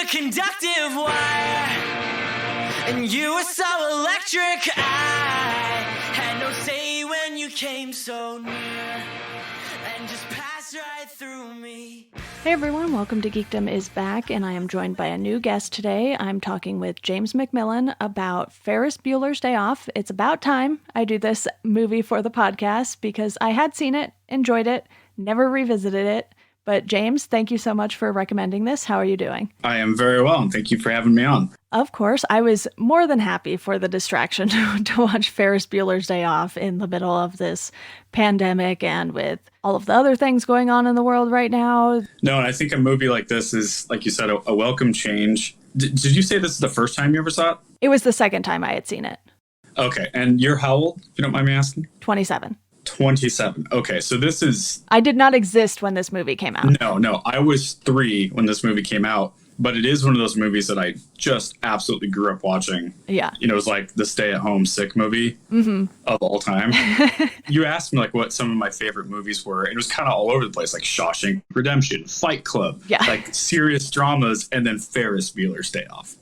a conductive wire, and you were so electric. I had no say when you came so near, and just passed right through me. Hey everyone, welcome to Geekdom is back, and I am joined by a new guest today. I'm talking with James Macmillan about Ferris Bueller's Day Off. It's about time I do this movie for the podcast because I had seen it, enjoyed it, never revisited it. But James, thank you so much for recommending this. How are you doing? I am very well, and thank you for having me on. Of course, I was more than happy for the distraction to watch Ferris Bueller's Day Off in the middle of this pandemic and with all of the other things going on in the world right now. No, and I think a movie like this is, like you said, a welcome change. Did you say this is the first time you ever saw it? It was the second time I had seen it. Okay, and you're how old, if you don't mind me asking? 27. 27. Okay, so this is... I did not exist when this movie came out. No, I was 3 when this movie came out, but it is one of those movies that I just absolutely grew up watching. Yeah. You know, it was like the stay-at-home sick movie of all time. You asked me, like, what some of my favorite movies were, and it was kind of all over the place, like Shawshank Redemption, Fight Club, like serious dramas, and then Ferris Bueller's Day Off.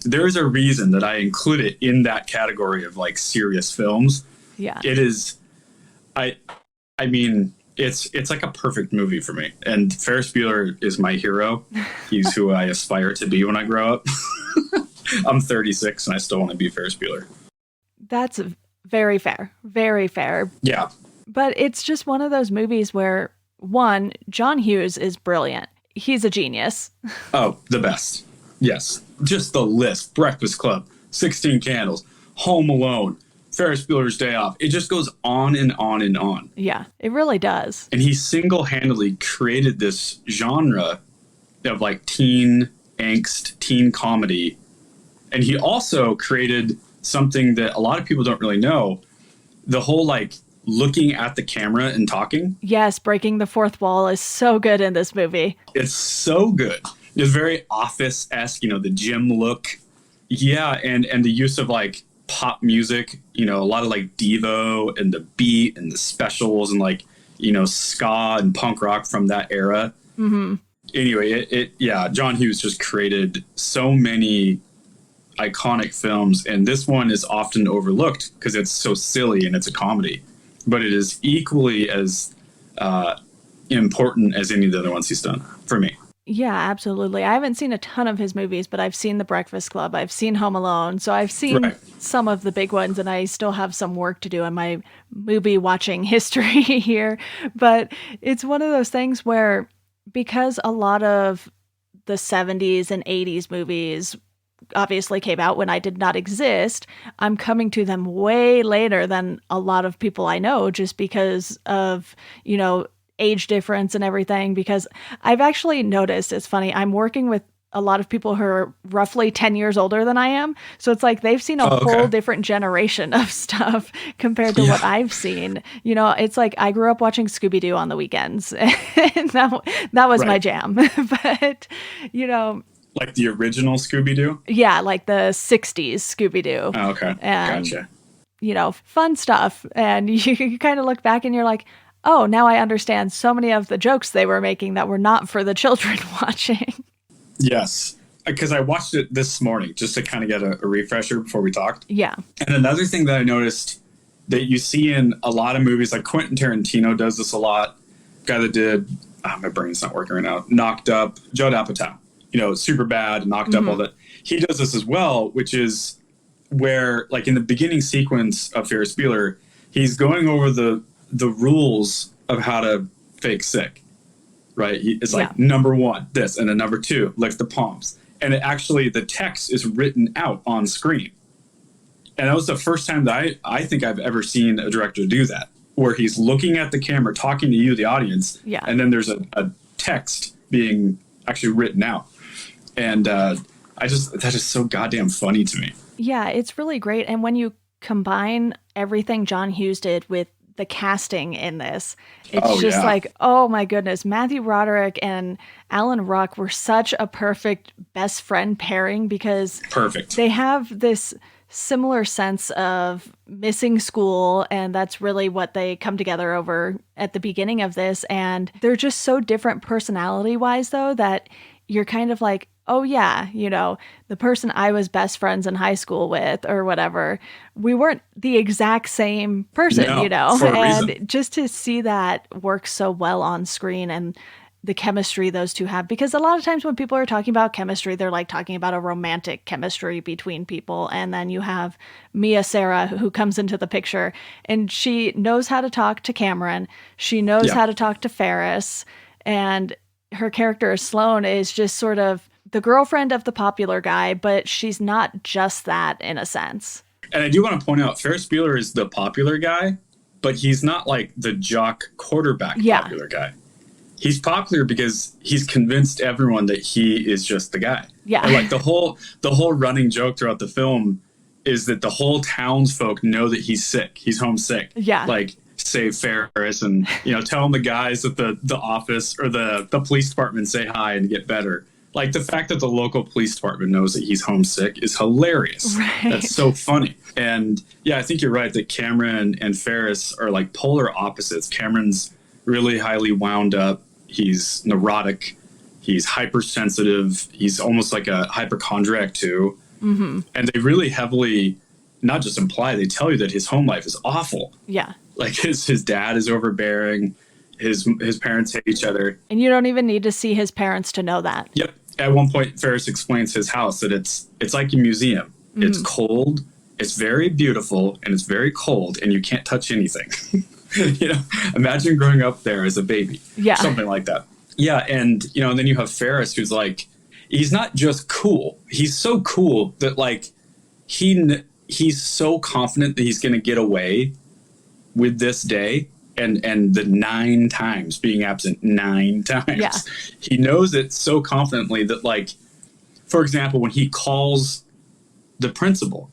There's a reason that I include it in that category of, like, serious films. Yeah. It is... I mean, it's like a perfect movie for me. And Ferris Bueller is my hero. He's who I aspire to be when I grow up. I'm 36 and I still want to be Ferris Bueller. That's very fair. Very fair. Yeah. But it's just one of those movies where, one, John Hughes is brilliant. He's a genius. Oh, the best. Yes. Just the list. Breakfast Club, 16 Candles, Home Alone, Ferris Bueller's Day Off. It just goes on and on and on. Yeah, it really does. And he single-handedly created this genre of like teen angst, teen comedy. And he also created something that a lot of people don't really know. The whole like looking at the camera and talking. Yes, breaking the fourth wall is so good in this movie. It's so good. It's very Office-esque, you know, the gym look. Yeah, and the use of like pop music, you know, a lot of like Devo and the beat and the specials and like, you know, ska and punk rock from that era. Anyway, John Hughes just created so many iconic films, and this one is often overlooked because it's so silly and it's a comedy, but it is equally as important as any of the other ones he's done for me. Yeah, absolutely. I haven't seen a ton of his movies, but I've seen The Breakfast Club. I've seen Home Alone. So I've seen some of the big ones, and I still have some work to do in my movie watching history here. But it's one of those things where, because a lot of the 70s and 80s movies obviously came out when I did not exist, I'm coming to them way later than a lot of people I know, just because of, you know, age difference and everything. Because I've actually noticed, it's funny, I'm working with a lot of people who are roughly 10 years older than I am. So it's like they've seen a whole different generation of stuff compared to what I've seen. You know, it's like I grew up watching Scooby-Doo on the weekends, and that was my jam. But, you know, like the original Scooby-Doo? Yeah, like the 60s Scooby-Doo. Oh, okay. And, gotcha. You know, fun stuff. And you kind of look back and you're like, oh, now I understand so many of the jokes they were making that were not for the children watching. Yes, because I watched it this morning just to kind of get a refresher before we talked. Yeah. And another thing that I noticed that you see in a lot of movies, like Quentin Tarantino does this a lot. Guy that did, my brain's not working right now, Knocked Up, Judd Apatow. You know, Super Bad, Knocked Up, all that. He does this as well, which is where, like in the beginning sequence of Ferris Bueller, he's going over the rules of how to fake sick, right? It's like number 1, this, and then number 2, lick the palms. And it actually, the text is written out on screen. And that was the first time that I think I've ever seen a director do that, where he's looking at the camera, talking to you, the audience, and then there's a text being actually written out. And that is so goddamn funny to me. Yeah, it's really great. And when you combine everything John Hughes did with the casting in this, it's like, oh my goodness, Matthew Broderick and Alan Ruck were such a perfect best friend pairing, because they have this similar sense of missing school, and that's really what they come together over at the beginning of this. And they're just so different personality wise, though, that you're kind of like, oh yeah, the person I was best friends in high school with or whatever, we weren't the exact same person, No, for a and reason. just to see that work so well on screen and the chemistry those two have, because a lot of times when people are talking about chemistry, they're like talking about a romantic chemistry between people. And then you have Mia Sarah who comes into the picture and she knows how to talk to Cameron. She knows Yeah. how to talk to Ferris. And her character, Sloane, is just sort of the girlfriend of the popular guy, but she's not just that in a sense. And I do want to point out, Ferris Bueller is the popular guy, but he's not like the jock quarterback popular guy. He's popular because he's convinced everyone that he is just the guy. Yeah. And like the whole running joke throughout the film is that the whole townsfolk know that he's sick. He's homesick. Yeah. Like, save Ferris and, tell him the guys at the office or the police department say hi and get better. Like, the fact that the local police department knows that he's homesick is hilarious. Right. That's so funny. And yeah, I think you're right that Cameron and Ferris are like polar opposites. Cameron's really highly wound up. He's neurotic. He's hypersensitive. He's almost like a hypochondriac too. Mm-hmm. And they really heavily, not just imply, they tell you that his home life is awful. Yeah. Like his dad is overbearing. His parents hate each other. And you don't even need to see his parents to know that. Yep. At one point, Ferris explains his house that it's like a museum. Mm-hmm. It's cold. It's very beautiful, and it's very cold, and you can't touch anything. Imagine growing up there as a baby. Yeah. Something like that. Yeah, and and then you have Ferris, who's like, he's not just cool. He's so cool that like he's so confident that he's going to get away with this day and the 9 times being absent 9 times. Yeah. He knows it so confidently that, like, for example, when he calls the principal,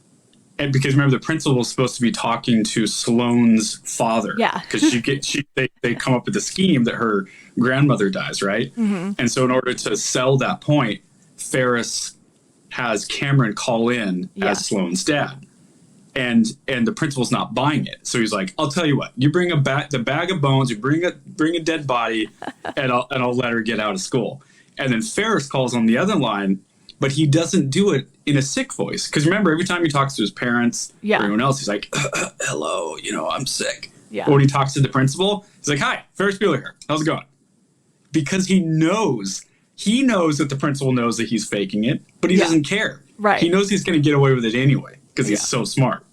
and because remember the principal is supposed to be talking to Sloane's father. Yeah. Because they come up with a scheme that her grandmother dies, right? Mm-hmm. And so in order to sell that point, Ferris has Cameron call in as Sloane's dad. And the principal's not buying it. So he's like, I'll tell you what, you bring the bag of bones, you bring a dead body, and I'll let her get out of school. And then Ferris calls on the other line, but he doesn't do it in a sick voice. Because remember, every time he talks to his parents or everyone else, he's like, hello, I'm sick. Yeah. But when he talks to the principal, he's like, hi, Ferris Bueller here. How's it going? Because he knows that the principal knows that he's faking it, but he doesn't care. Right. He knows he's going to get away with it anyway because he's so smart.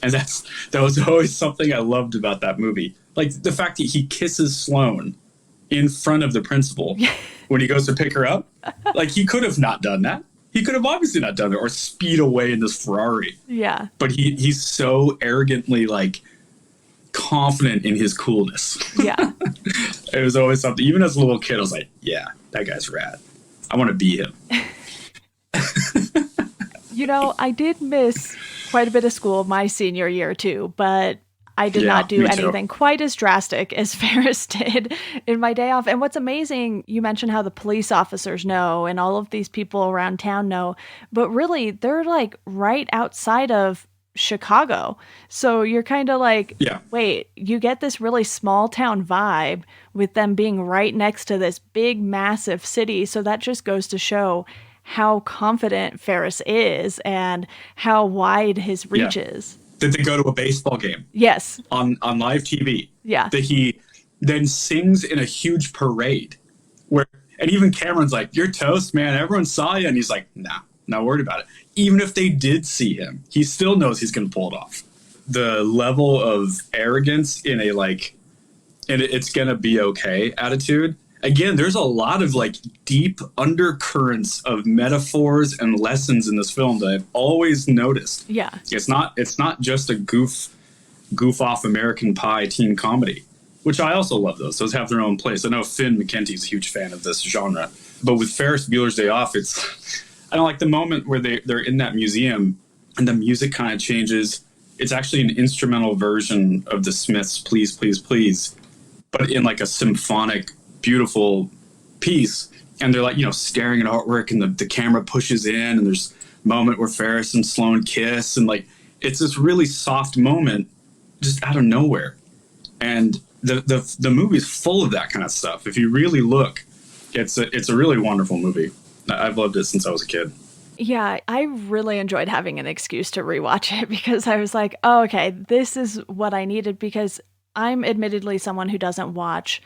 And that was always something I loved about that movie. Like the fact that he kisses Sloane in front of the principal when he goes to pick her up. Like he could have not done that. He could have obviously not done it or speed away in this Ferrari. Yeah. But he's so arrogantly like confident in his coolness. Yeah. It was always something. Even as a little kid, I was like, yeah, that guy's rad. I want to be him. I did miss quite a bit of school my senior year too, but I did not do anything quite as drastic as Ferris did in my day off. And what's amazing, you mentioned how the police officers know and all of these people around town know, but really they're like right outside of Chicago. So you're kind of like, wait, you get this really small town vibe with them being right next to this big, massive city. So that just goes to show how confident Ferris is and how wide his reach is. Did they go to a baseball game? Yes. On live TV. Yeah. That he then sings in a huge parade and even Cameron's like, you're toast, man. Everyone saw you. And he's like, nah, not worried about it. Even if they did see him, he still knows he's going to pull it off. The level of arrogance in a like, and it's going to be okay attitude. Again, there's a lot of like deep undercurrents of metaphors and lessons in this film that I've always noticed. Yeah. It's not just a goof off American Pie teen comedy, which I also love those. Those have their own place. I know Finn McKenty's a huge fan of this genre. But with Ferris Bueller's Day Off, I don't like the moment where they're in that museum and the music kind of changes. It's actually an instrumental version of the Smiths' Please, Please, Please, but in like a symphonic, beautiful piece. And they're like, staring at artwork and the camera pushes in and there's a moment where Ferris and Sloane kiss. And like, it's this really soft moment just out of nowhere. And the movie is full of that kind of stuff. If you really look, it's a really wonderful movie. I've loved it since I was a kid. Yeah, I really enjoyed having an excuse to rewatch it because I was like, oh, okay, this is what I needed because I'm admittedly someone who doesn't watch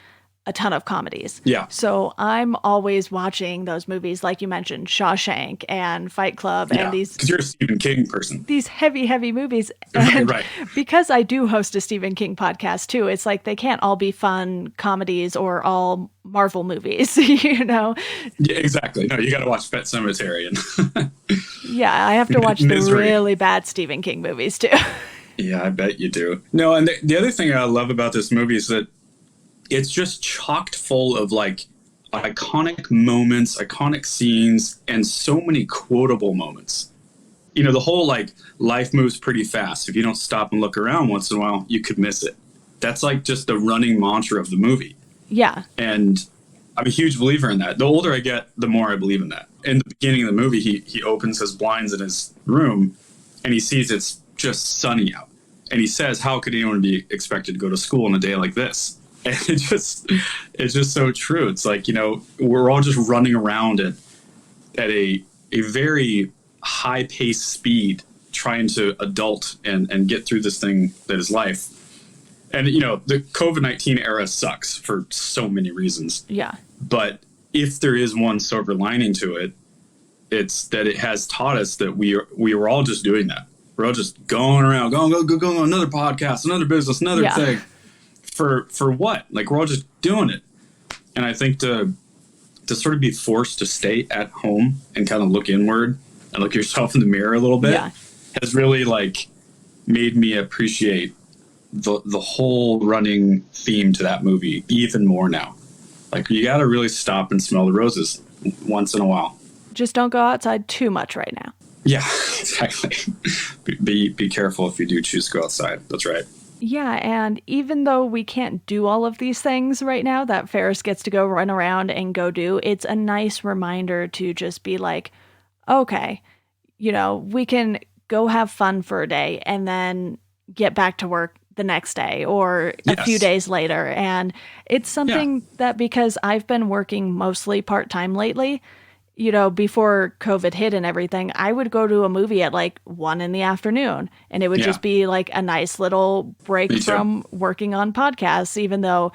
a ton of comedies. Yeah. So I'm always watching those movies, like you mentioned, Shawshank and Fight Club and these. Because you're a Stephen King person. These heavy movies. And Right. because I do host a Stephen King podcast too, it's like they can't all be fun comedies or all Marvel movies, you know? Yeah, exactly. No, you got to watch Pet Sematary. And Yeah, I have to watch the really bad Stephen King movies too. Yeah, I bet you do. No, and the other thing I love about this movie is that it's just chocked full of like iconic moments, iconic scenes, and so many quotable moments. You know, the whole like life moves pretty fast. If you don't stop and look around once in a while, you could miss it. That's like just the running mantra of the movie. Yeah. And I'm a huge believer in that. The older I get, the more I believe in that. In the beginning of the movie, he opens his blinds in his room and he sees it's just sunny out. And he says, how could anyone be expected to go to school on a day like this? And it's just so true. It's like, you know, we're all just running around at a very high paced speed, trying to adult and get through this thing that is life. And, you know, the COVID-19 era sucks for so many reasons. Yeah. But if there is one silver lining to it, it's that it has taught us that we were all just doing that. We're all just going around, going, another podcast, another business, another thing. For what? Like, we're all just doing it. And I think to sort of be forced to stay at home and kind of look inward and look yourself in the mirror a little bit has really, like, made me appreciate the whole running theme to that movie even more now. Like, you got to really stop and smell the roses once in a while. Just don't go outside too much right now. Yeah, exactly. Be careful if you do choose to go outside. That's right. Yeah, and even though we can't do all of these things right now that Ferris gets to go run around and go do, it's a nice reminder to just be like, okay, you know, we can go have fun for a day and then get back to work the next day or a few days later. And it's something that because I've been working mostly part-time lately, you know, before COVID hit and everything, I would go to a movie at like 1 p.m. and it would just be like a nice little break from working on podcasts, even though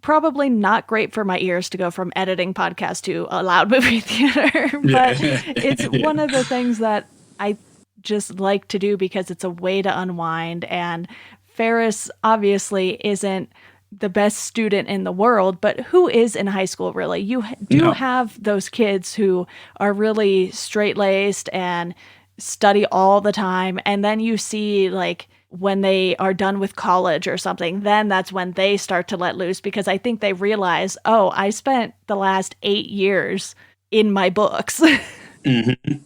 probably not great for my ears to go from editing podcasts to a loud movie theater. But it's one of the things that I just like to do because it's a way to unwind. And Ferris obviously isn't the best student in the world, but who is in high school really? You do have those kids who are really straight-laced and study all the time, and then you see like when they are done with college or something, then that's when they start to let loose because I think they realize, oh, I spent the last 8 years in my books.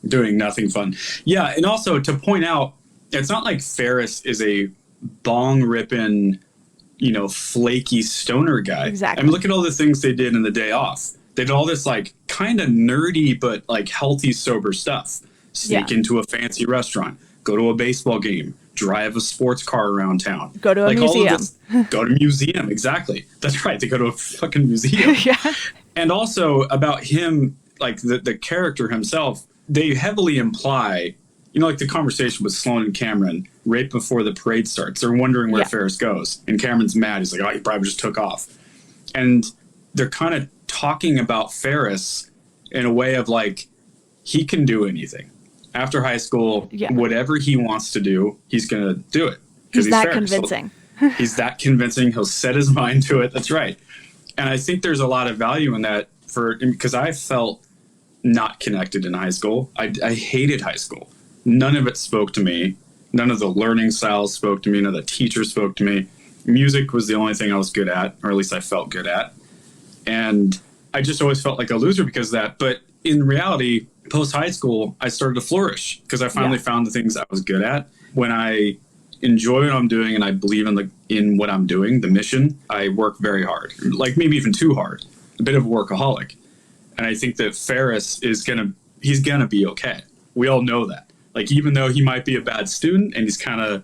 Doing nothing fun. Yeah, and also to point out, it's not like Ferris is a bong-ripping, you know, flaky stoner guy. Exactly. I mean, look at all the things they did in The Day Off. They did all this like kind of nerdy but like healthy, sober stuff. Sneak into a fancy restaurant, go to a baseball game, drive a sports car around town, go to a museum. Go to museum. Exactly. That's right. They go to a fucking museum. And also about him, like the character himself, they heavily imply, you know, like the conversation with Sloane and Cameron right before the parade starts. They're wondering where Ferris goes. And Cameron's mad. He's like, oh, he probably just took off. And they're kind of talking about Ferris in a way of like, he can do anything. After high school, whatever he wants to do, he's going to do it. He's that Ferris. convincing. He's that convincing. He'll set his mind to it. That's right. And I think there's a lot of value in that because I felt not connected in high school. I hated high school. None of it spoke to me. None of the learning styles spoke to me. None of the teachers spoke to me. Music was the only thing I was good at, or at least I felt good at. And I just always felt like a loser because of that. But in reality, post-high school, I started to flourish because I finally found the things I was good at. When I enjoy what I'm doing and I believe in what I'm doing, the mission, I work very hard, like maybe even too hard, a bit of a workaholic. And I think that Ferris he's gonna be okay. We all know that. Like, even though he might be a bad student and he's kind of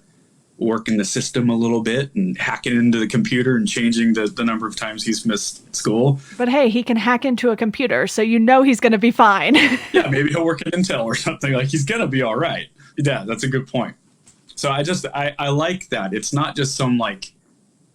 working the system a little bit and hacking into the computer and changing the number of times he's missed school. But hey, he can hack into a computer, so you know he's going to be fine. Yeah, maybe he'll work at Intel or something. Like, he's going to be all right. Yeah, that's a good point. So I like that. It's not just some like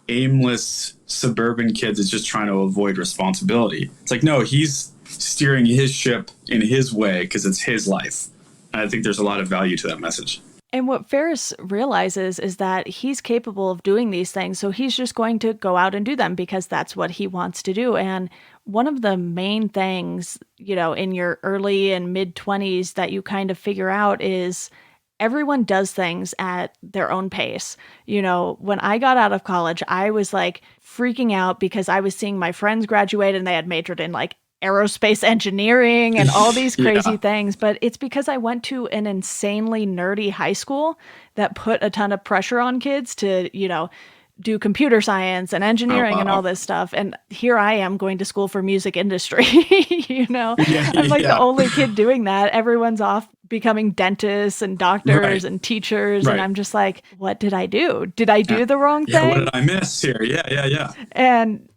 aimless suburban kid that's just trying to avoid responsibility. It's like, no, he's steering his ship in his way because it's his life. And I think there's a lot of value to that message. And what Ferris realizes is that he's capable of doing these things, so he's just going to go out and do them because that's what he wants to do. And one of the main things, you know, in your early and mid-20s that you kind of figure out is everyone does things at their own pace. You know, when I got out of college, I was like freaking out because I was seeing my friends graduate and they had majored in like aerospace engineering and all these crazy things. But it's because I went to an insanely nerdy high school that put a ton of pressure on kids to, you know, do computer science and engineering and all this stuff. And here I am going to school for music industry, you know, I'm like the only kid doing that. Everyone's off becoming dentists and doctors and teachers. And I'm just like, what did I do? Did I do the wrong thing? What did I miss here? Yeah. And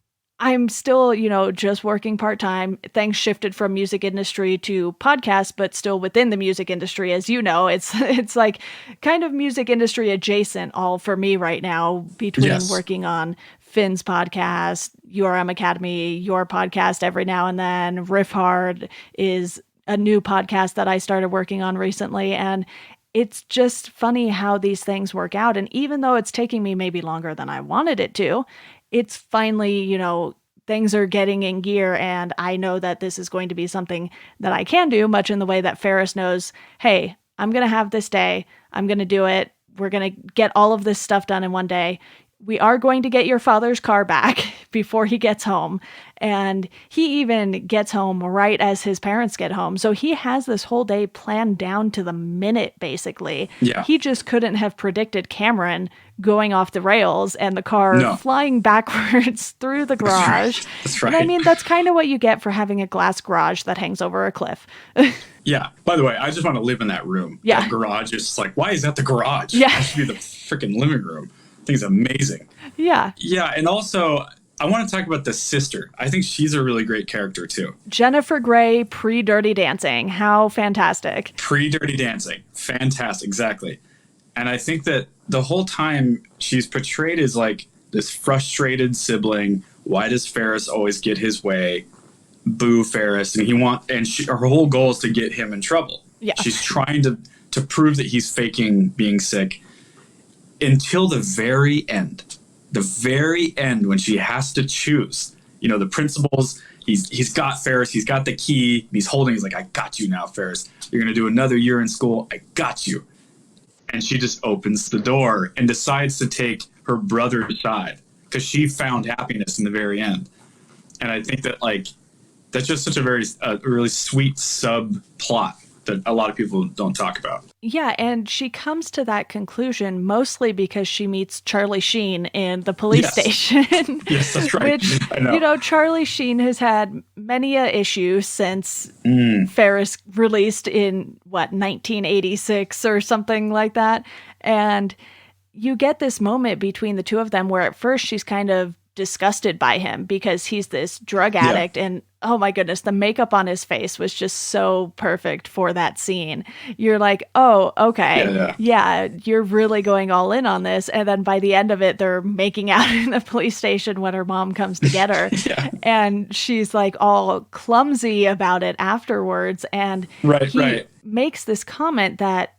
I'm still, you know, just working part-time. Things shifted from music industry to podcast, but still within the music industry. As you know, it's like kind of music industry adjacent all for me right now between working on Finn's podcast, URM Academy, your podcast every now and then. Riff Hard is a new podcast that I started working on recently. And it's just funny how these things work out. And even though it's taking me maybe longer than I wanted it to, it's finally, you know, things are getting in gear and I know that this is going to be something that I can do, much in the way that Ferris knows, hey, I'm going to have this day. I'm going to do it. We're going to get all of this stuff done in one day. We are going to get your father's car back before he gets home. And he even gets home right as his parents get home. So he has this whole day planned down to the minute, basically. Yeah. He just couldn't have predicted Cameron going off the rails and the car flying backwards through the garage. That's right. And I mean, that's kind of what you get for having a glass garage that hangs over a cliff. Yeah. By the way, I just want to live in that room. Yeah. That garage is like, why is that the garage? Yeah. It should be the freaking living room. I think it's amazing. Yeah. Yeah. And also, I want to talk about the sister. I think she's a really great character, too. Jennifer Grey, pre-Dirty Dancing. How fantastic. Pre-Dirty Dancing. Fantastic. Exactly. And I think that the whole time she's portrayed as like this frustrated sibling. Why does Ferris always get his way? Boo Ferris. And her whole goal is to get him in trouble. Yeah. She's trying to prove that he's faking being sick until the very end. The very end when she has to choose. You know, the principal's, he's got Ferris, he's got the key, he's like, I got you now, Ferris. You're going to do another year in school. I got you. And she just opens the door and decides to take her brother's side because she found happiness in the very end. And I think that, like, that's just such a really sweet subplot that a lot of people don't talk about. Yeah, and she comes to that conclusion mostly because she meets Charlie Sheen in the police station. Yes, that's right. Which, I know. you know, Charlie Sheen has had many a issue since Ferris released in, 1986 or something like that. And you get this moment between the two of them where at first she's kind of disgusted by him because he's this drug addict and oh my goodness, the makeup on his face was just so perfect for that scene. You're like, oh, okay. Yeah, you're really going all in on this. And then by the end of it, they're making out in the police station when her mom comes to get her. And she's like all clumsy about it afterwards. And he makes this comment that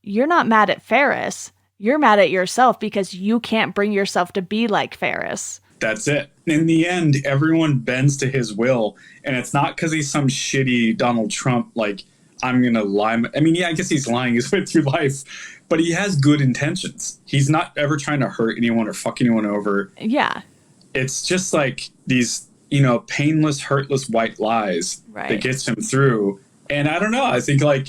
you're not mad at Ferris. You're mad at yourself because you can't bring yourself to be like Ferris. That's it. In the end, everyone bends to his will. And it's not because he's some shitty Donald Trump, like, I'm going to lie. I mean, yeah, I guess he's lying his way through life, but he has good intentions. He's not ever trying to hurt anyone or fuck anyone over. Yeah. It's just like these, you know, painless, hurtless white lies that gets him through. And I don't know. I think, like,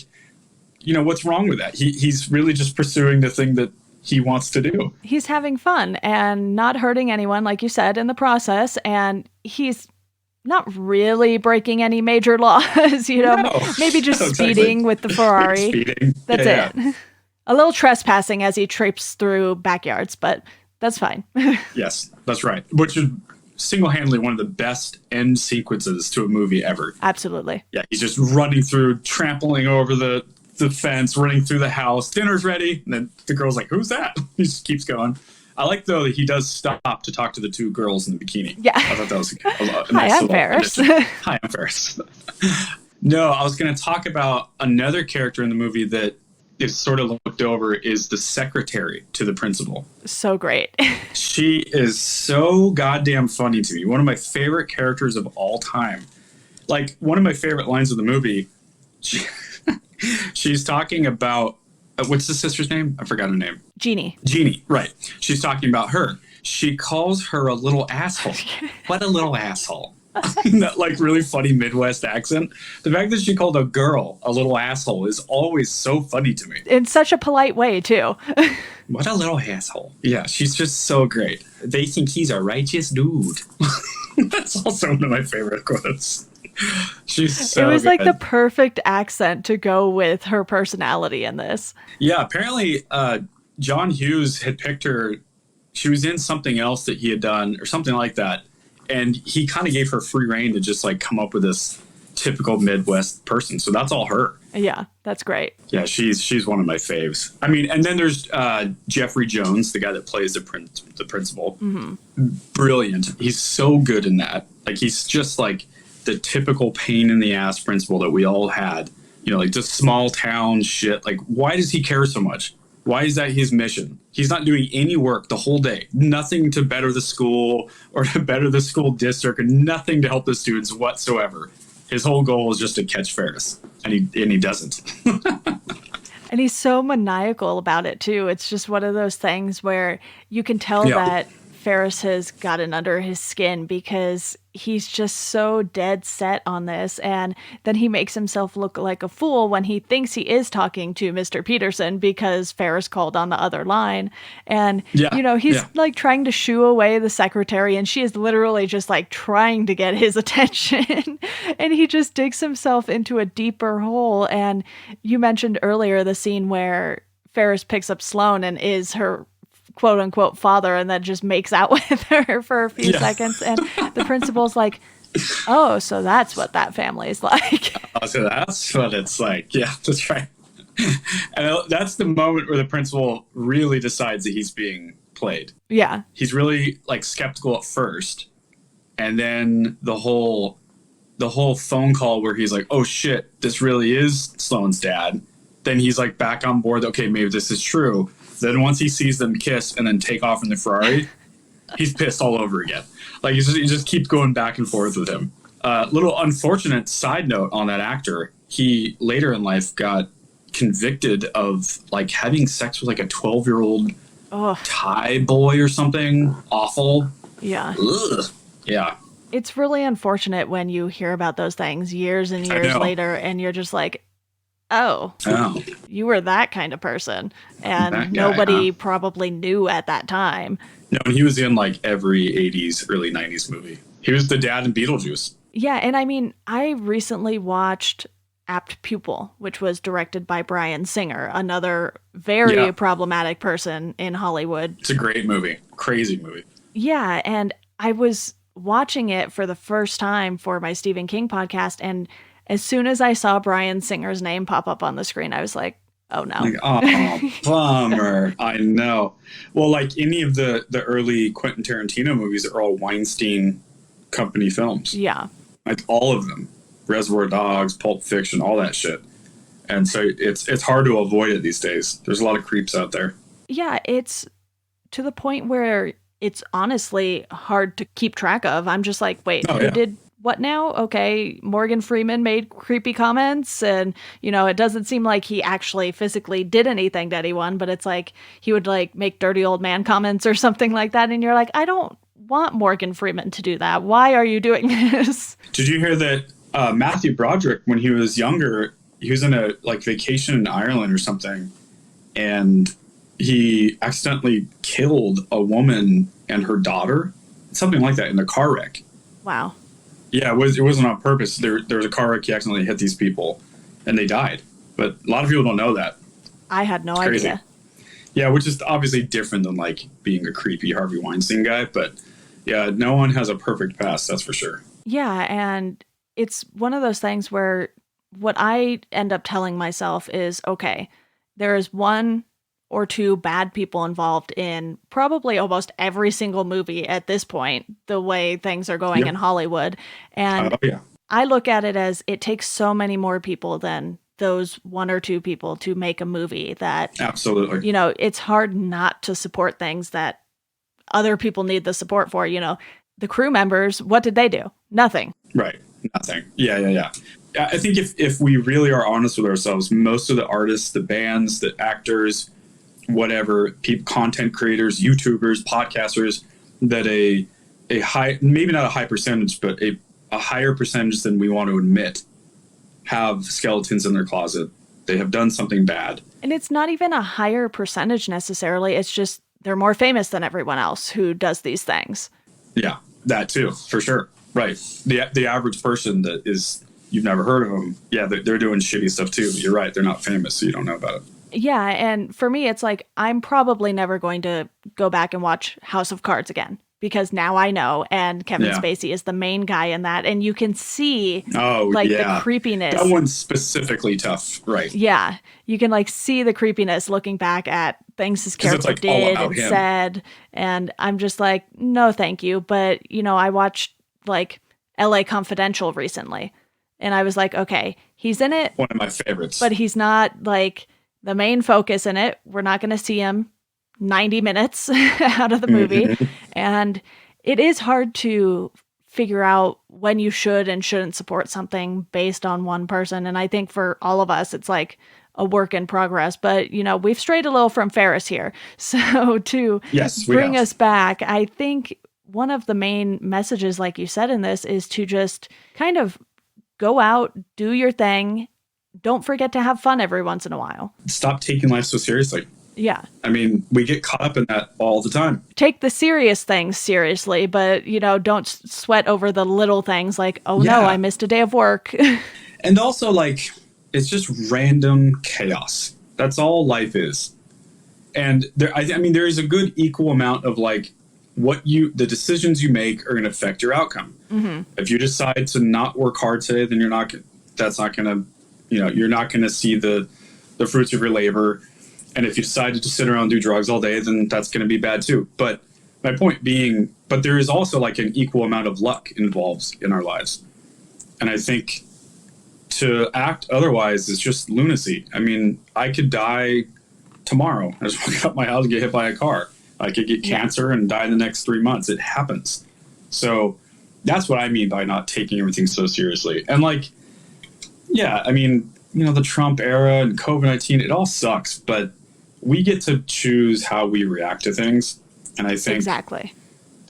you know, what's wrong with that? He's really just pursuing the thing that he wants to do. He's having fun and not hurting anyone, like you said, in the process. And he's not really breaking any major laws, you know, maybe just speeding with the Ferrari. Speeding. That's it. A little trespassing as he traipses through backyards, but that's fine. Yes, that's right. Which is single-handedly one of the best end sequences to a movie ever. Absolutely. Yeah, he's just running through, trampling over the fence, running through the house. Dinner's ready. And then the girl's like, who's that? He just keeps going. I like, though, that he does stop to talk to the two girls in the bikini. Yeah. I thought that was a nice Hi, I'm little Ferris. addition. Hi, I'm Ferris. No, I was going to talk about another character in the movie that is sort of looked over, is the secretary to the principal. So great. She is so goddamn funny to me. One of my favorite characters of all time. Like, one of my favorite lines of the movie, she's talking about, what's the sister's name? I forgot her name. Jeannie, right. She's talking about her. She calls her a little asshole. What a little asshole. That like really funny Midwest accent. The fact that she called a girl a little asshole is always so funny to me. In such a polite way, too. What a little asshole. Yeah, she's just so great. They think he's a righteous dude. That's also one of my favorite quotes. She's so It was good. like the perfect accent to go with her personality in this. Yeah, apparently John Hughes had picked her. She was in something else that he had done or something like that. And he kind of gave her free reign to just like come up with this typical Midwest person. So that's all her. Yeah, that's great. Yeah, she's one of my faves. I mean, and then there's Jeffrey Jones, the guy that plays the principal. Mm-hmm. Brilliant. He's so good in that. Like, he's just like the typical pain in the ass principal that we all had. You know, like just small town shit. Like, why does he care so much? Why is that his mission? He's not doing any work the whole day. Nothing to better the school or to better the school district, and nothing to help the students whatsoever. His whole goal is just to catch Ferris, and he doesn't. And he's so maniacal about it, too. It's just one of those things where you can tell that Ferris has gotten under his skin because he's just so dead set on this. And then he makes himself look like a fool when he thinks he is talking to Mr. Peterson because Ferris called on the other line. And, you know, he's like trying to shoo away the secretary, and she is literally just like trying to get his attention. And he just digs himself into a deeper hole. And you mentioned earlier the scene where Ferris picks up Sloane and is her quote unquote father, and then just makes out with her for a few seconds. And the principal's like, oh, so that's what that family is like. Oh, so that's what it's like. Yeah, that's right. And that's the moment where the principal really decides that he's being played. Yeah. He's really like skeptical at first. And then the whole phone call where he's like, oh shit, this really is Sloane's dad. Then he's like back on board. Okay, maybe this is true. Then once he sees them kiss and then take off in the Ferrari, he's pissed all over again. Like, he just keeps going back and forth with him. Little unfortunate side note on that actor, he later in life got convicted of like having sex with like a 12-year-old Thai boy or something. Awful. Yeah. Ugh. Yeah. It's really unfortunate when you hear about those things years and years later, and you're just like, oh, you were that kind of person. And nobody probably knew at that time. No, he was in like every 80s, early 90s movie. He was the dad in Beetlejuice. Yeah, and I mean, I recently watched Apt Pupil, which was directed by Bryan Singer, another very problematic person in Hollywood. It's a great movie. Crazy movie. Yeah, and I was watching it for the first time for my Stephen King podcast, and as soon as I saw Bryan Singer's name pop up on the screen, I was like, oh no. Like, oh, bummer. I know. Well, like any of the early Quentin Tarantino movies are all Weinstein Company films. Yeah. Like all of them. Reservoir Dogs, Pulp Fiction, all that shit. And so it's hard to avoid it these days. There's a lot of creeps out there. Yeah, it's to the point where it's honestly hard to keep track of. I'm just like, wait, who did what now? Okay, Morgan Freeman made creepy comments, and, you know, it doesn't seem like he actually physically did anything to anyone, but it's like he would like make dirty old man comments or something like that, and you're like, I don't want Morgan Freeman to do that. Why are you doing this? Did you hear that Matthew Broderick, when he was younger, he was in a like vacation in Ireland or something, and he accidentally killed a woman and her daughter, something like that, in a car wreck. Wow. Yeah, it wasn't on purpose. There was a car wreck. He accidentally hit these people, and they died. But a lot of people don't know that. I had no Crazy. idea. Yeah, which is obviously different than like being a creepy Harvey Weinstein guy, but yeah, no one has a perfect past, that's for sure. Yeah, and it's one of those things where what I end up telling myself is, okay, there is one or two bad people involved in probably almost every single movie at this point, the way things are going Yep. in Hollywood. And Oh yeah. I look at it as it takes so many more people than those one or two people to make a movie that, Absolutely. you know, it's hard not to support things that other people need the support for. You know, the crew members, what did they do? Nothing. Right. Nothing. Yeah. I think if we really are honest with ourselves, most of the artists, the bands, the actors, whatever, content creators, YouTubers, podcasters, that a high, maybe not a high percentage, but a higher percentage than we want to admit, have skeletons in their closet. They have done something bad. And it's not even a higher percentage necessarily. It's just they're more famous than everyone else who does these things. Yeah, that too, for sure. Right. The average person that is, you've never heard of them, yeah, they're doing shitty stuff too. But you're right, they're not famous, so you don't know about it. Yeah, and for me, it's like I'm probably never going to go back and watch House of Cards again because now I know, and Kevin Spacey is the main guy in that, and you can see the creepiness. That one's specifically tough, right? Yeah, you can like see the creepiness looking back at things his character did and said, and I'm just like, no, thank you. But you know, I watched like L.A. Confidential recently, and I was like, okay, he's in it, one of my favorites, but he's not like the main focus in it. We're not going to see him 90 minutes out of the movie. And it is hard to figure out when you should and shouldn't support something based on one person. And I think for all of us, it's like a work in progress. But, you know, we've strayed a little from Ferris here. So to bring us back, I think one of the main messages, like you said in this, is to just kind of go out, do your thing. Don't forget to have fun every once in a while. Stop taking life so seriously. Yeah. I mean, we get caught up in that all the time. Take the serious things seriously, but, you know, don't sweat over the little things like, oh no, I missed a day of work. And also, like, it's just random chaos. That's all life is. And I mean, there is a good equal amount of like the decisions you make are going to affect your outcome. Mm-hmm. If you decide to not work hard today, then you're not going to see the fruits of your labor. And if you decide to just sit around and do drugs all day, then that's going to be bad too. But my point being, but there is also like an equal amount of luck involved in our lives. And I think to act otherwise is just lunacy. I mean, I could die tomorrow. I just walk out my house and get hit by a car. I could get cancer and die in the next 3 months. It happens. So that's what I mean by not taking everything so seriously. And like, yeah, I mean, you know, the Trump era and COVID-19, it all sucks, but we get to choose how we react to things. And I think exactly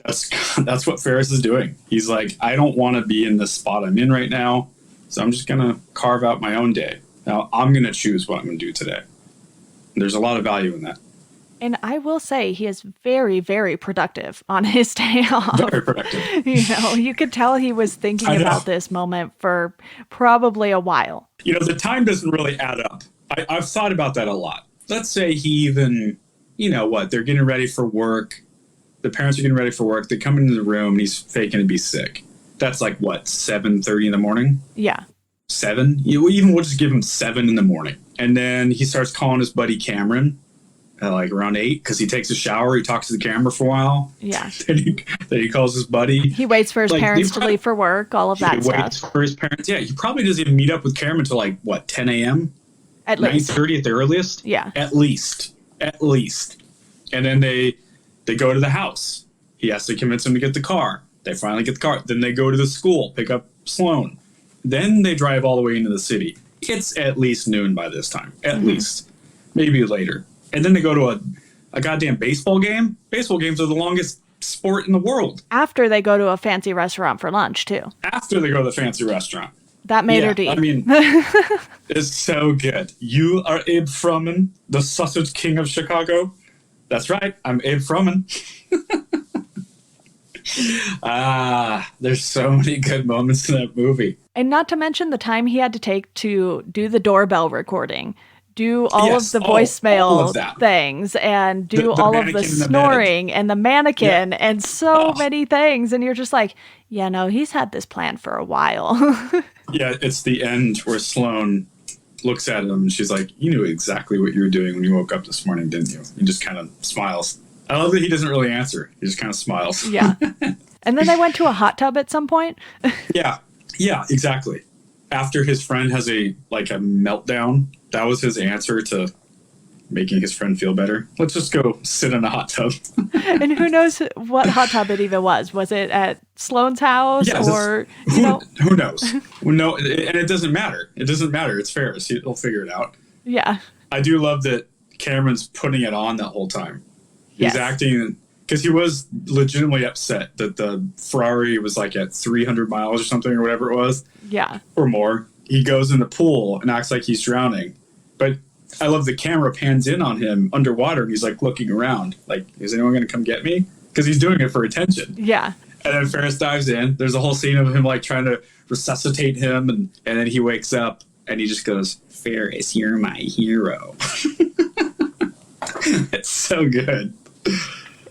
that's what Ferris is doing. He's like, I don't want to be in the spot I'm in right now, so I'm just going to carve out my own day. Now, I'm going to choose what I'm going to do today. And there's a lot of value in that. And I will say he is very, very productive on his day off. Very productive. You know, you could tell he was thinking about this moment for probably a while. You know, the time doesn't really add up. I've thought about that a lot. Let's say he even, you know what, they're getting ready for work. The parents are getting ready for work. They come into the room and he's faking to be sick. That's like, what, 7:30 in the morning? Yeah. 7? We'll just give him 7 in the morning. And then he starts calling his buddy Cameron. Like around 8, because he takes a shower, he talks to the camera for a while. Yeah. then he calls his buddy. He waits for his parents to leave for work, all of that stuff. He waits for his parents. Yeah, he probably doesn't even meet up with Cameron until like, what, 10 a.m.? At least. 9:30 at the earliest? Yeah. At least. And then they go to the house. He has to convince him to get the car. They finally get the car. Then they go to the school, pick up Sloan. Then they drive all the way into the city. It's at least noon by this time. At least. Maybe later. And then they go to a goddamn baseball game. Baseball games are the longest sport in the world. After they go to a fancy restaurant for lunch, too. After they go to the fancy restaurant. That made her deep. I mean, it's so good. You are Abe Froman, the sausage king of Chicago. That's right. I'm Abe Froman. There's so many good moments in that movie. And not to mention the time he had to take to do the doorbell recording. do all Yes, of the all of voicemail that. things and do The all of the mannequin in the bed. snoring and the mannequin and so Oh. many things. And you're just like, yeah, no, he's had this plan for a while. Yeah, it's the end where Sloane looks at him and she's like, "You knew exactly what you were doing when you woke up this morning, didn't you?" He just kind of smiles. I love that he doesn't really answer. He just kind of smiles. Yeah. And then they went to a hot tub at some point. Yeah, exactly. After his friend has a meltdown, that was his answer to making his friend feel better. Let's just go sit in a hot tub. And who knows what hot tub it even was? Was it at Sloane's house or, you know? Who knows? No, and it doesn't matter. It doesn't matter. It's Ferris. He'll figure it out. Yeah. I do love that Cameron's putting it on that whole time. He's acting, because he was legitimately upset that the Ferrari was like at 300 miles or something or whatever it was. Yeah. Or more. He goes in the pool and acts like he's drowning. But I love the camera pans in on him underwater and he's like looking around. Like, is anyone going to come get me? Because he's doing it for attention. Yeah. And then Ferris dives in. There's a whole scene of him like trying to resuscitate him. And then he wakes up and he just goes, "Ferris, you're my hero." It's so good.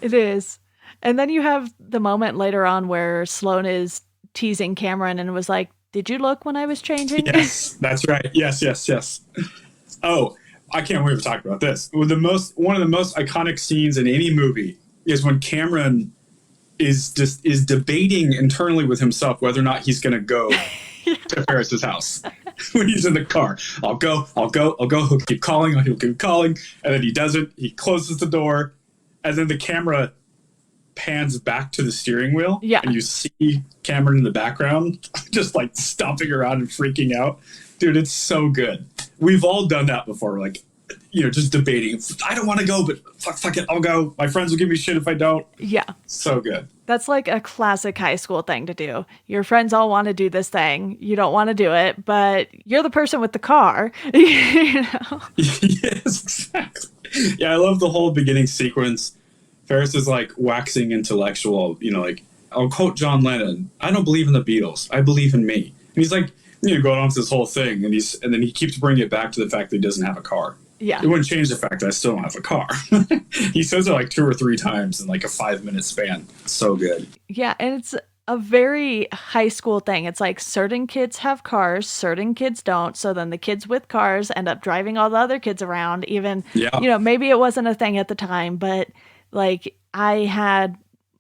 It is. And then you have the moment later on where Sloane is teasing Cameron and was like, "Did you look when I was changing?" Yes, that's right. Yes. Oh, I can't wait to talk about this. One of the most iconic scenes in any movie is when Cameron is debating internally with himself whether or not he's going to go to Ferris's house. When he's in the car, I'll go. He'll keep calling, and then he doesn't. He closes the door, and then the camera pans back to the steering wheel. Yeah. And you see Cameron in the background, just like stomping around and freaking out. Dude, it's so good. We've all done that before, like, just debating. I don't want to go, but fuck it, I'll go. My friends will give me shit if I don't. Yeah. So good. That's like a classic high school thing to do. Your friends all want to do this thing. You don't want to do it, but you're the person with the car. Yes, exactly. Yeah, I love the whole beginning sequence. Ferris is like waxing intellectual, like, I'll quote John Lennon, "I don't believe in the Beatles. I believe in me." And he's like, going on with this whole thing, and then he keeps bringing it back to the fact that he doesn't have a car. Yeah. It wouldn't change the fact that I still don't have a car. He says it like 2 or 3 times in like a 5-minute span. So good. Yeah, and it's a very high school thing. It's like certain kids have cars, certain kids don't. So then the kids with cars end up driving all the other kids around. Even, maybe it wasn't a thing at the time, but like I had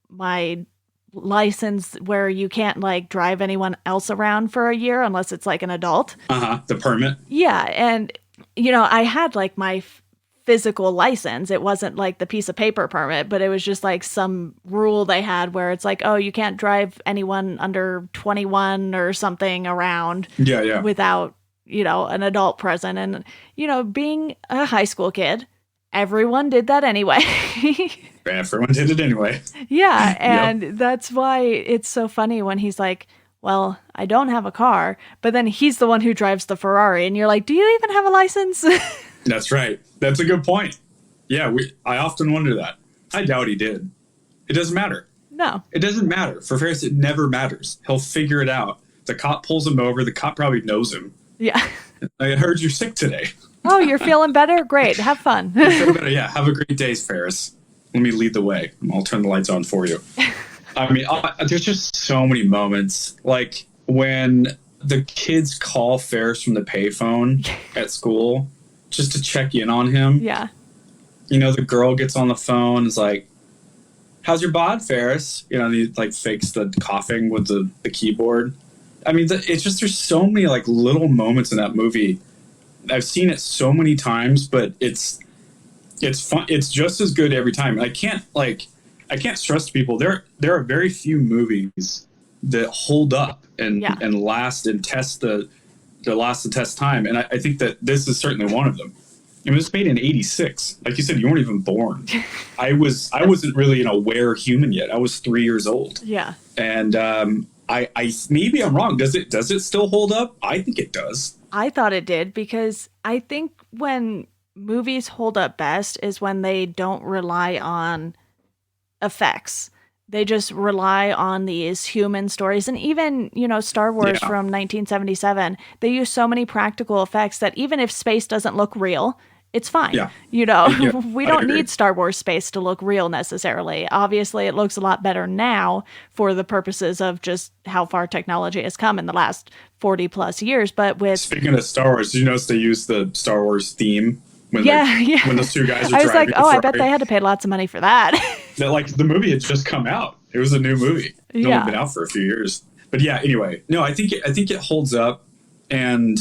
my license where you can't like drive anyone else around for a year unless it's like an adult. The permit. Yeah, and I had like my physical license. It wasn't like the piece of paper permit, but it was just like some rule they had where it's like, oh, you can't drive anyone under 21 or something around without, an adult present. And, being a high school kid, everyone did that anyway. Everyone did it anyway. Yeah, and that's why it's so funny when he's like, "Well, I don't have a car," but then he's the one who drives the Ferrari, and you're like, "Do you even have a license?" That's right. That's a good point. Yeah, I often wonder that. I doubt he did. It doesn't matter. No. It doesn't matter. For Ferris, it never matters. He'll figure it out. The cop pulls him over. The cop probably knows him. Yeah. I heard you're sick today. Oh, you're feeling better? Great. Have fun. Yeah, have a great day, Ferris. Let me lead the way. I'll turn the lights on for you. I mean, there's just so many moments. Like when the kids call Ferris from the payphone at school just to check in on him. Yeah. The girl gets on the phone and is like, "How's your bod, Ferris?" And he like fakes the coughing with the keyboard. I mean, it's just, there's so many like little moments in that movie. I've seen it so many times, but it's fun. It's just as good every time. I can't stress to people, there are very few movies that hold up and last and test the test time. And I think that this is certainly one of them. It was made in '86. Like you said, you weren't even born. I wasn't really an aware human yet. I was 3 years old. Yeah. And I maybe I'm wrong. Does it still hold up? I think it does. I thought it did, because I think when movies hold up best is when they don't rely on effects. They just rely on these human stories. And even, Star Wars from 1977, they use so many practical effects that even if space doesn't look real, it's fine. Yeah. We I don't agree. need Star Wars space to look real necessarily. Obviously, it looks a lot better now for the purposes of just how far technology has come in the last 40 plus years. But with Speaking of Star Wars, did you notice they used the Star Wars theme when when those two guys are I was like, driving oh, the I bet Ferrari? they had to pay lots of money for that. That, like, the movie had just come out. It was a new movie. It's only been out for a few years. But yeah, anyway, no, I think it holds up, and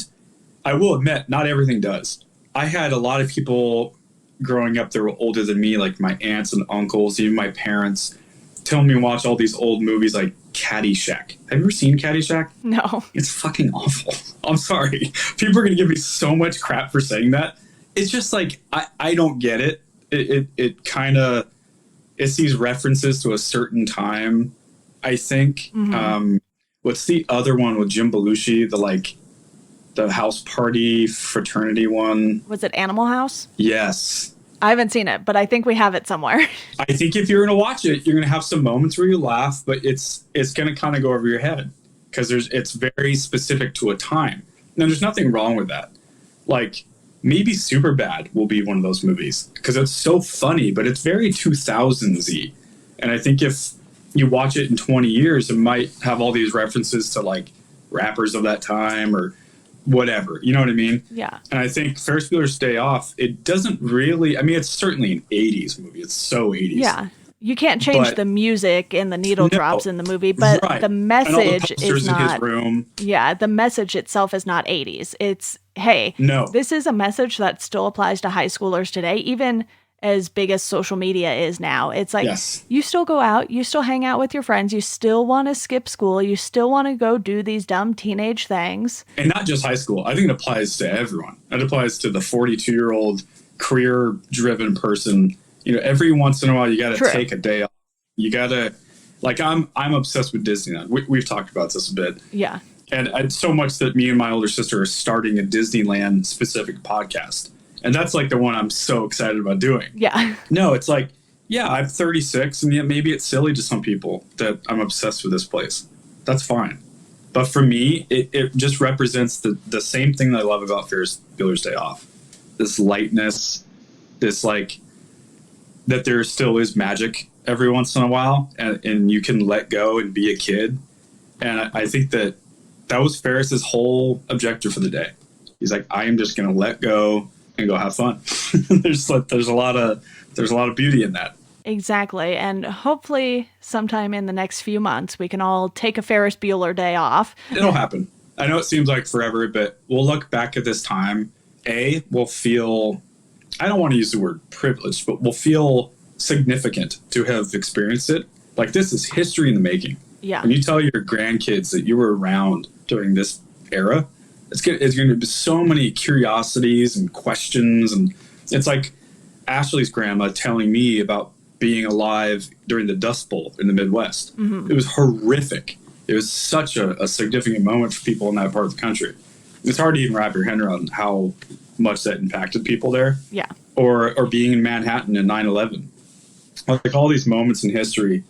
I will admit, not everything does. I had a lot of people growing up that were older than me, like my aunts and uncles, even my parents, telling me to watch all these old movies like Caddyshack. Have you ever seen Caddyshack? No. It's fucking awful. I'm sorry. People are going to give me so much crap for saying that. It's just like, I don't get it. It kind of, it's these references to a certain time, I think. Mm-hmm. What's the other one with Jim Belushi? The house party fraternity one. Was it Animal House? Yes. I haven't seen it, but I think we have it somewhere. I think if you're going to watch it, you're going to have some moments where you laugh, but it's going to kind of go over your head because it's very specific to a time. Now, there's nothing wrong with that. Like, maybe Superbad will be one of those movies because it's so funny, but it's very 2000s-y. And I think if you watch it in 20 years, it might have all these references to, like, rappers of that time or whatever. You know what I mean? Yeah. And I think Ferris Bueller's Day Off, it doesn't really... I mean, it's certainly an 80s movie. It's so 80s. Yeah. You can't change the music and the needle drops in the movie, but the message is not... in his room. Yeah, the message itself is not 80s. It's, hey, this is a message that still applies to high schoolers today, even as big as social media is now. It's like, you still go out, you still hang out with your friends, you still want to skip school, you still want to go do these dumb teenage things. And not just high school. I think it applies to everyone. It applies to the 42-year-old career-driven person. You know, every once in a while, you got to take a day off. You got to, like, I'm obsessed with Disneyland. We've talked about this a bit. Yeah. And so much that me and my older sister are starting a Disneyland-specific podcast. And that's, like, the one I'm so excited about doing. Yeah. No, it's like, yeah, I'm 36, and yet maybe it's silly to some people that I'm obsessed with this place. That's fine. But for me, it just represents the same thing that I love about Ferris Bueller's Day Off. This lightness, this, like, that there still is magic every once in a while, and you can let go and be a kid. And I think that was Ferris's whole objective for the day. He's like, I am just going to let go and go have fun. There's a lot of beauty in that. Exactly. And hopefully sometime in the next few months, we can all take a Ferris Bueller day off. It'll happen. I know it seems like forever, but we'll look back at this time. We'll feel, I don't want to use the word privileged, but we'll feel significant to have experienced it. Like, this is history in the making. Yeah. When you tell your grandkids that you were around during this era, it's going to be so many curiosities and questions. And it's like Ashley's grandma telling me about being alive during the Dust Bowl in the Midwest. Mm-hmm. It was horrific. It was such a significant moment for people in that part of the country. It's hard to even wrap your head around how much that impacted people there. Yeah. Or being in Manhattan in 9/11. Like, all these moments in history,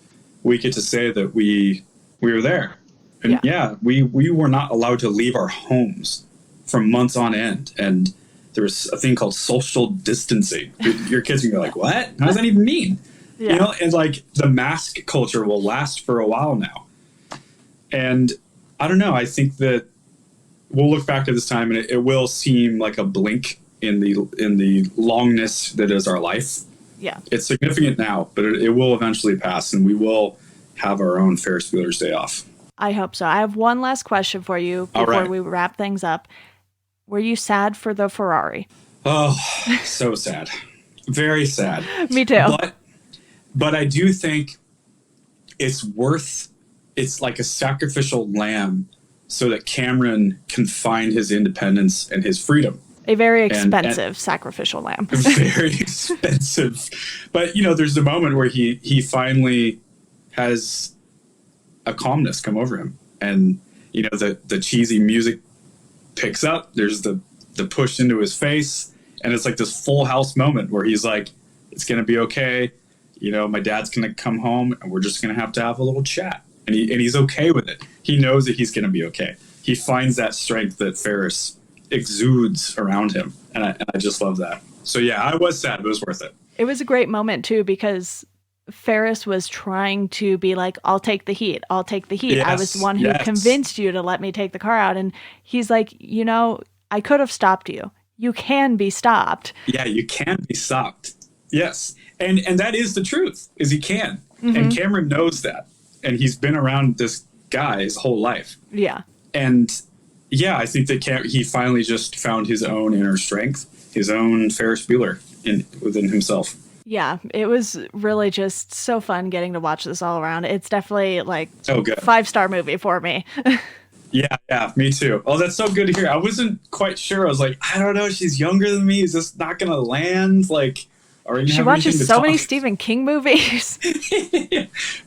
we get to say that we were there. And we were not allowed to leave our homes for months on end. And there was a thing called social distancing. Your kids can go like, what? How does that even mean? Yeah. You know, and like the mask culture will last for a while now. And I don't know, I think that we'll look back at this time and it will seem like a blink in the longness that is our life. Yeah. It's significant now, but it will eventually pass, and we will have our own Ferris Bueller's Day Off. I hope so. I have one last question for you before we wrap things up. Were you sad for the Ferrari? Oh, so sad. Very sad. Me too. But I do think it's like a sacrificial lamb so that Cameron can find his independence and his freedom. A very expensive sacrificial lamb. Very expensive. But, you know, there's the moment where he finally has a calmness come over him. And, you know, the cheesy music picks up. There's the push into his face. And it's like this Full House moment where he's like, it's going to be okay. My dad's going to come home and we're just going to have a little chat. And he's okay with it. He knows that he's going to be okay. He finds that strength that Ferris exudes around him. And I just love that. So yeah, I was sad, but it was worth it. It was a great moment too, because Ferris was trying to be like, I'll take the heat. I'll take the heat. Yes, I was the one who convinced you to let me take the car out. And he's like, I could have stopped you. You can be stopped. Yeah, you can be stopped. Yes. And that is the truth, is he can. Mm-hmm. And Cameron knows that. And he's been around this guy his whole life. Yeah. And yeah, I think that he finally just found his own inner strength, his own Ferris Bueller within himself. Yeah, it was really just so fun getting to watch this all around. It's definitely like so good. 5-star movie for me. Yeah, me too. Oh, that's so good to hear. I wasn't quite sure. I was like, I don't know, she's younger than me. Is this not going to land? Like, she watches so many Stephen King movies.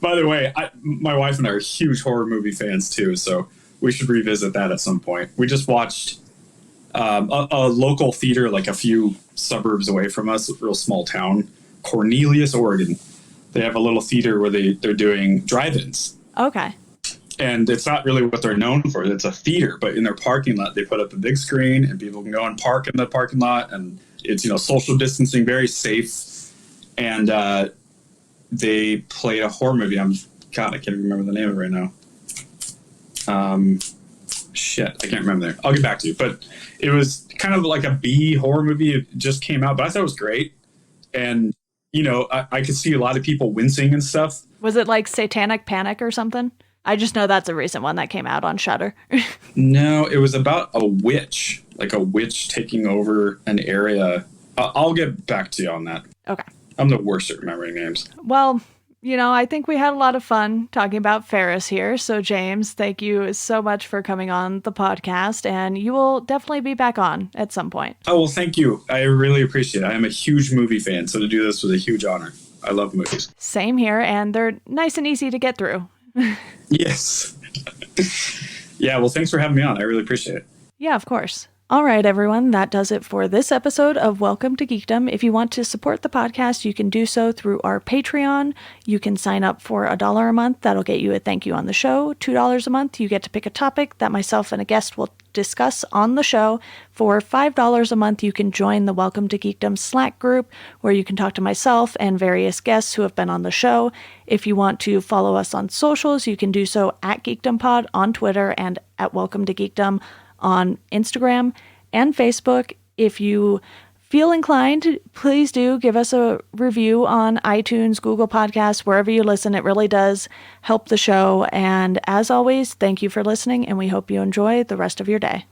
By the way, my wife and I are huge horror movie fans too, so we should revisit that at some point. We just watched a local theater, like a few suburbs away from us, a real small town, Cornelius, Oregon. They have a little theater where they're doing drive-ins. Okay. And it's not really what they're known for. It's a theater, but in their parking lot, they put up a big screen and people can go and park in the parking lot, and it's, social distancing, very safe. And they played a horror movie. I can't remember the name of it right now. I can't remember there. I'll get back to you. But it was kind of like a B horror movie. It just came out, but I thought it was great. And, I could see a lot of people wincing and stuff. Was it like Satanic Panic or something? I just know that's a recent one that came out on Shudder. No, it was about a witch, like a witch taking over an area. I'll get back to you on that. Okay. I'm the worst at remembering names. Well, I think we had a lot of fun talking about Ferris here. So, James, thank you so much for coming on the podcast, and you will definitely be back on at some point. Oh, well, thank you. I really appreciate it. I am a huge movie fan, so to do this was a huge honor. I love movies. Same here, and they're nice and easy to get through. Yes. Yeah, well, thanks for having me on. I really appreciate it. Yeah, of course. All right, everyone, that does it for this episode of Welcome to Geekdom. If you want to support the podcast, you can do so through our Patreon. You can sign up for $1 a month. That'll get you a thank you on the show. $2 a month, you get to pick a topic that myself and a guest will discuss on the show. For $5 a month, you can join the Welcome to Geekdom Slack group, where you can talk to myself and various guests who have been on the show. If you want to follow us on socials, you can do so at GeekdomPod on Twitter and at Welcome to Geekdom on Instagram and Facebook. If you feel inclined, please do give us a review on iTunes, Google Podcasts, wherever you listen. It really does help the show. And as always, thank you for listening, and we hope you enjoy the rest of your day.